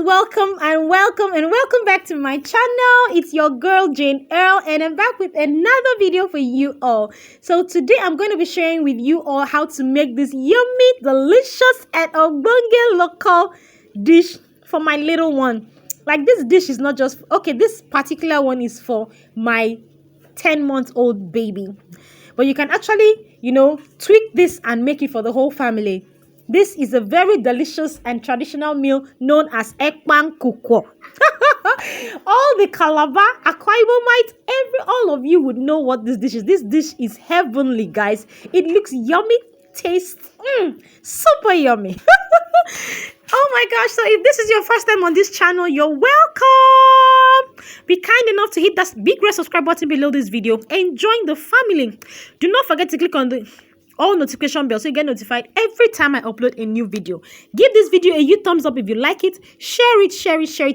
welcome and welcome back to my channel. It's your girl Jane Earl, and I'm back with another video for you all. So today I'm going to be sharing with you all how to make this yummy, delicious and ogbonge local dish for my little one. Like, this dish is not just okay, this particular one is for my 10-month-old baby, but you can actually, tweak this and make it for the whole family. This is a very delicious and traditional meal known as Ekpangkwukwo. All the Calabar, Akwa Ibomites, all of you would know what this dish is. This dish is heavenly, guys. It looks yummy, tastes super yummy. Oh my gosh, so if this is your first time on this channel, you're welcome. Be kind enough to hit that big red subscribe button below this video and join the family. Do not forget to click on the all notification bell so you get notified every time I upload a new video. Give this video a huge thumbs up if you like it. Share it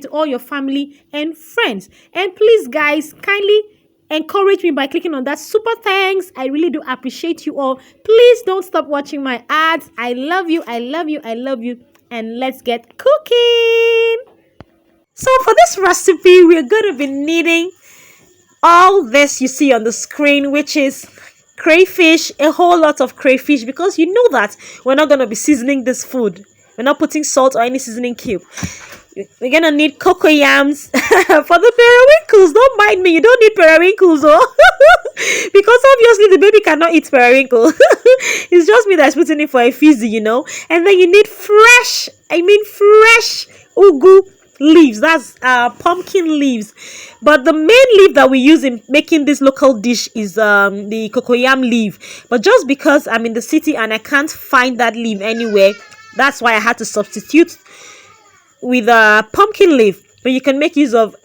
to all your family and friends. And please, guys, kindly encourage me by clicking on that super thanks. I really do appreciate you all. Please don't stop watching my ads. I love you. And let's get cooking. So for this recipe, we're going to be needing all this you see on the screen, which is crayfish, a whole lot of crayfish, because you know that we're not going to be seasoning this food. We're not putting salt or any seasoning cube. We're going to need cocoyams. For the periwinkles, don't mind me, you don't need periwinkles, oh. Because obviously the baby cannot eat periwinkle. It's just me that's putting it for a fizzy, And then you need fresh ugu leaves. That's pumpkin leaves. But the main leaf that we use in making this local dish is the cocoyam leaf. But just because I'm in the city and I can't find that leaf anywhere, that's why I had to substitute with a pumpkin leaf. But you can make use of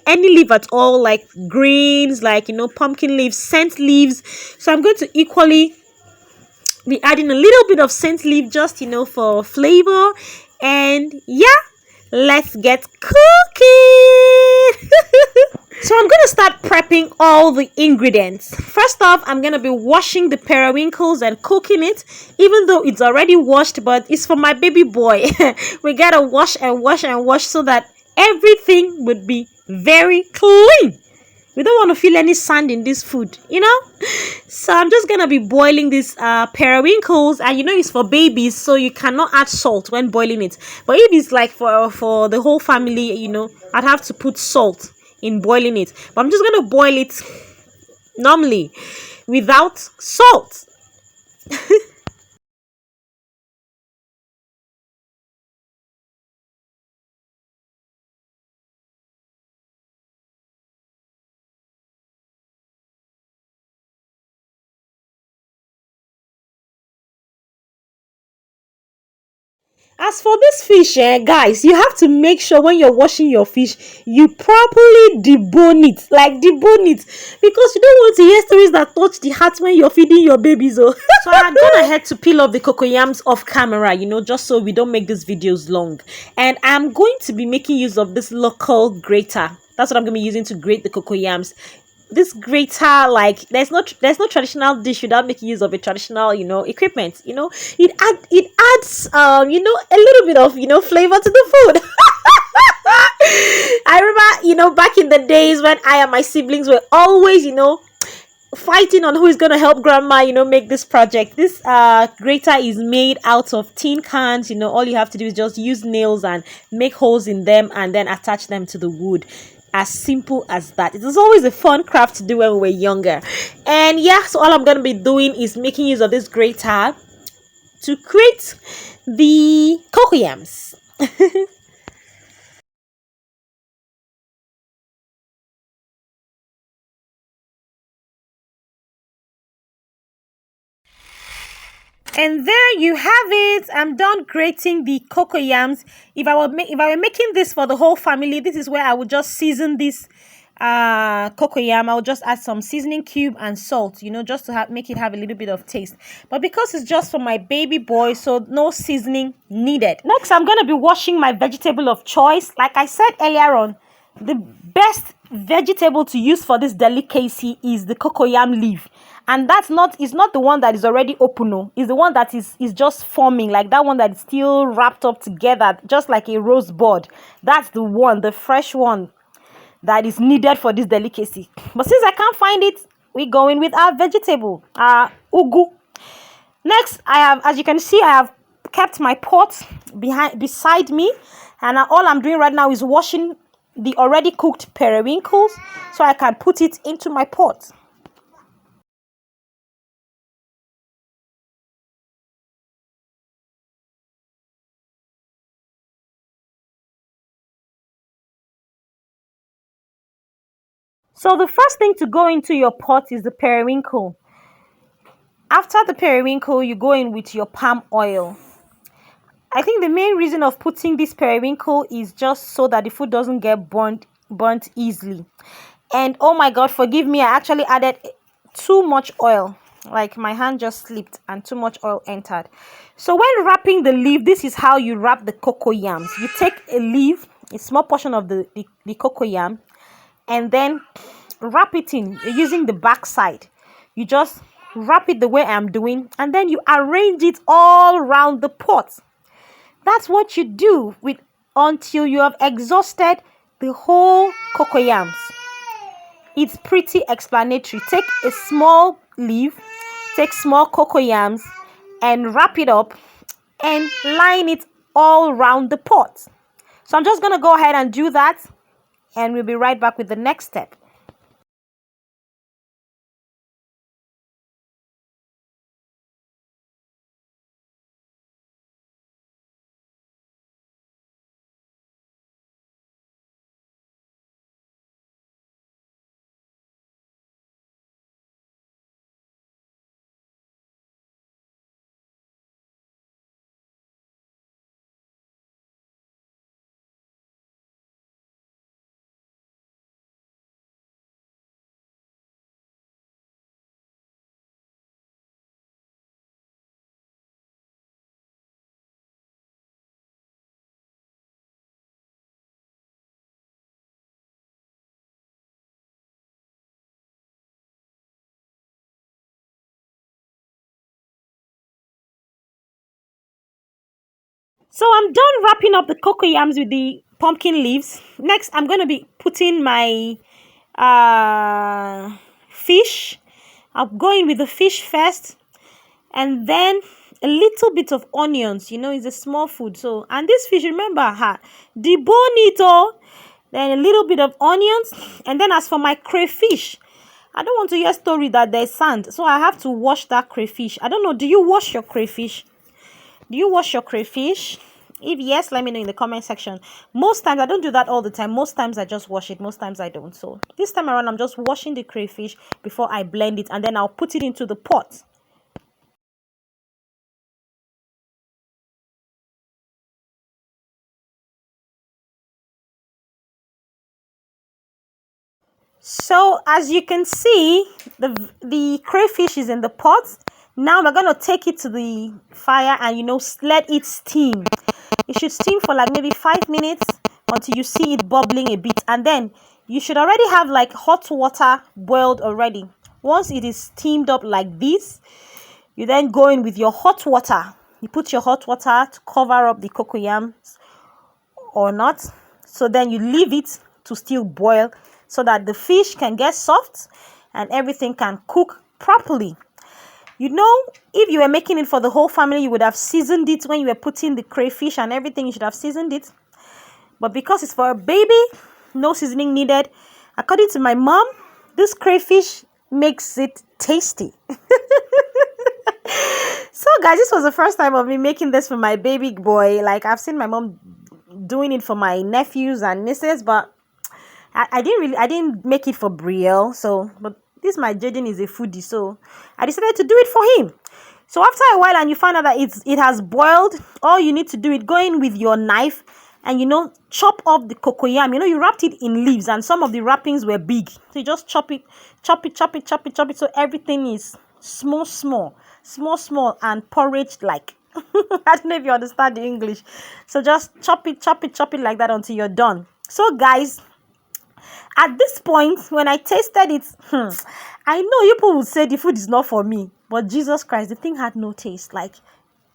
any leaf at all, like greens, like pumpkin leaves, scent leaves. So I'm going to equally be adding a little bit of scent leaf, just for flavor. And yeah, let's get cooking. So I'm going to start prepping all the ingredients. First off, I'm going to be washing the periwinkles and cooking it, even though it's already washed, but it's for my baby boy. We got to wash so that everything would be very clean. We don't want to feel any sand in this food, So I'm just going to be boiling these periwinkles, and it's for babies, so you cannot add salt when boiling it. But if it's like for the whole family, I'd have to put salt in boiling it. But I'm just going to boil it normally without salt. As for this fish, guys, you have to make sure when you're washing your fish, you properly debone it. Like, debone it. Because you don't want to hear stories that touch the heart when you're feeding your babies. Oh. So I'm gone ahead to peel off the cocoyams off camera, just so we don't make these videos long. And I'm going to be making use of this local grater. That's what I'm going to be using to grate the cocoyams. This grater, like, there's no traditional dish without making use of a traditional equipment. It adds a little bit of flavor to the food. I remember back in the days when I and my siblings were always fighting on who is going to help grandma make this project. This grater is made out of tin cans. All you have to do is just use nails and make holes in them and then attach them to the wood. As simple as that. It was always a fun craft to do when we were younger. And yeah, so all I'm going to be doing is making use of this grater to create the cocoyams. And there you have it. I'm done grating the cocoyams. If I were making this for the whole family, this is where I would just season this cocoyam. I would just add some seasoning cube and salt, just to make it have a little bit of taste. But because it's just for my baby boy, so no seasoning needed. Next, I'm going to be washing my vegetable of choice. Like I said earlier on, the best vegetable to use for this delicacy is the cocoyam leaf, and that's not, it's not the one that is already open. No, it's the one that is just forming, like that one that is still wrapped up together just like a rose bud. That's the one, the fresh one, that is needed for this delicacy. But since I can't find it, we're going with our vegetable, ugu. Next, I have, as you can see, I have kept my pot beside me, and all I'm doing right now is washing the already cooked periwinkles so I can put it into my pot. So the first thing to go into your pot is the periwinkle. After the periwinkle, you go in with your palm oil. I think the main reason of putting this periwinkle is just so that the food doesn't get burnt easily. And oh my god, forgive me, I actually added too much oil. Like my hand just slipped and too much oil entered. So when wrapping the leaf, this is how you wrap the cocoyams. You take a leaf, a small portion of the cocoyam, and then wrap it in using the back side. You just wrap it the way I'm doing, and then you arrange it all around the pot. That's what you do with until you have exhausted the whole cocoyams. It's pretty explanatory. Take a small leaf, take small cocoyams, and wrap it up and line it all around the pot. So I'm just going to go ahead and do that, and we'll be right back with the next step. So I'm done wrapping up the cocoyams with the pumpkin leaves. Next, I'm going to be putting my fish. I'm going with the fish first, and then a little bit of onions. You know, it's a small food. So, and this fish, remember, debone it all. Then a little bit of onions, and then as for my crayfish, I don't want to hear story that there's sand, so I have to wash that crayfish. I don't know, do you wash your crayfish? Do you wash your crayfish? If yes, let me know in the comment section. Most times, I don't do that all the time. Most times, I just wash it. Most times, I don't. So, this time around, I'm just washing the crayfish before I blend it. And then I'll put it into the pot. So, as you can see, the crayfish is in the pot. Now, we're going to take it to the fire and, you know, let it steam. It should steam for like maybe 5 minutes until you see it bubbling a bit. And then you should already have like hot water boiled already. Once it is steamed up like this, you then go in with your hot water. You put your hot water to cover up the cocoyams or not. So then you leave it to still boil so that the fish can get soft and everything can cook properly. You know, if you were making it for the whole family, you would have seasoned it when you were putting the crayfish and everything. You should have seasoned it. But because it's for a baby, no seasoning needed. According to my mom, this crayfish makes it tasty. So, guys, this was the first time of me making this for my baby boy. Like, I've seen my mom doing it for my nephews and nieces, but I didn't make it for Brielle. So, but this my Jaden is a foodie, so I decided to do it for him. So after a while, and you find out that it has boiled, all you need to do is go in with your knife and, you know, chop up the cocoyam. You know, you wrapped it in leaves and some of the wrappings were big. So you just chop it, so everything is small and porridge like. I don't know if you understand the English. So just chop it like that until you're done. So guys, At this point, when I tasted it, I know you people would say the food is not for me, but Jesus Christ, the thing had no taste. Like,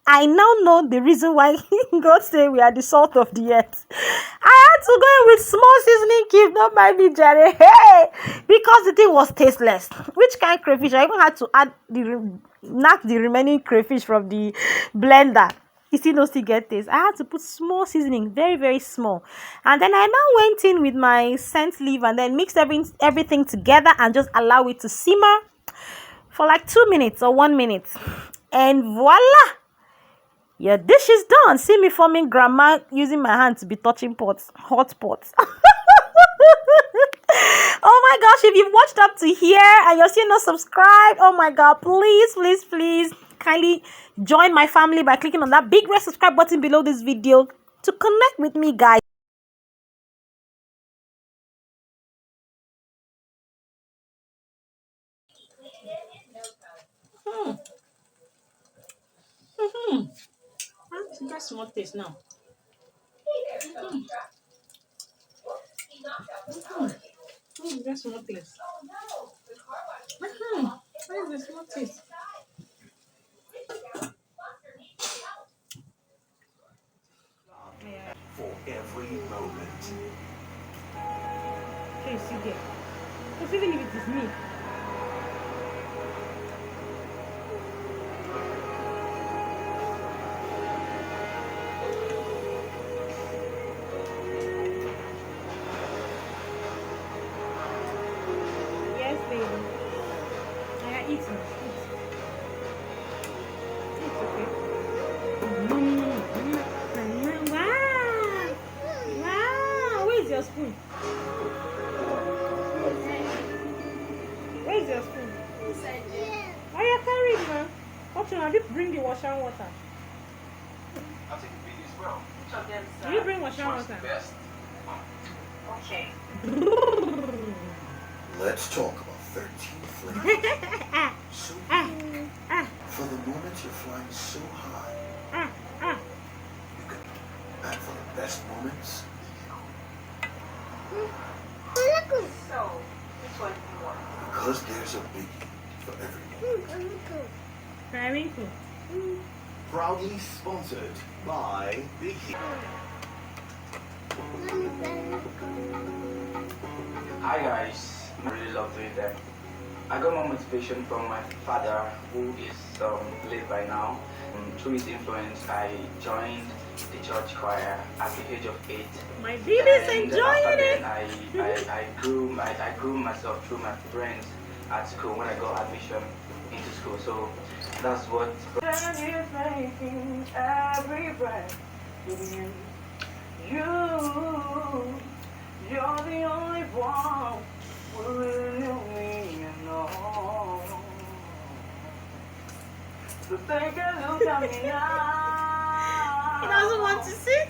I now know the reason why God said we are the salt of the earth. I had to go in with small seasoning cube, don't mind me, Jerry. Hey, because the thing was tasteless. Which kind of crayfish? I even had to add knock the remaining crayfish from the blender. You still get taste. I had to put small seasoning, very, very small. And then I now went in with my scent leaf and then mixed everything together and just allow it to simmer for like 2 minutes or 1 minute. And voila! Your dish is done. See me forming grandma using my hand to be touching pots, hot pots. Oh my gosh, if you've watched up to here and you're still not subscribed, oh my god, please kindly join my family by clicking on that big red subscribe button below this video to connect with me, guys. That's small taste now. That's small taste. Where is the small taste? For every moment. Okay, see there. Because even if it is me. Yes, baby. I are eating. It's okay. Wow! Wow! Where's your spoon? Where's your spoon? Oh, you're carrying, man. Okay, now bring the wash and water. I'll take a video as well. Will you bring wash and water? Best. Okay. Let's talk about 13 flavors. So for the moment you're flying so high, you can and for the best moments. So, which one do you want? Because there's a biggie for everyone. Very cool. Proudly sponsored by Biggie. Hi guys, I really love doing that. I got my motivation from my father, who is late by now. Through his influence, I joined the church choir at the age of 8. My baby's enjoying it. I grew myself through my friends at school when I got admission into school. So that's what. You're the only one who really knew me and all. So take a look at me now. He doesn't want to sit.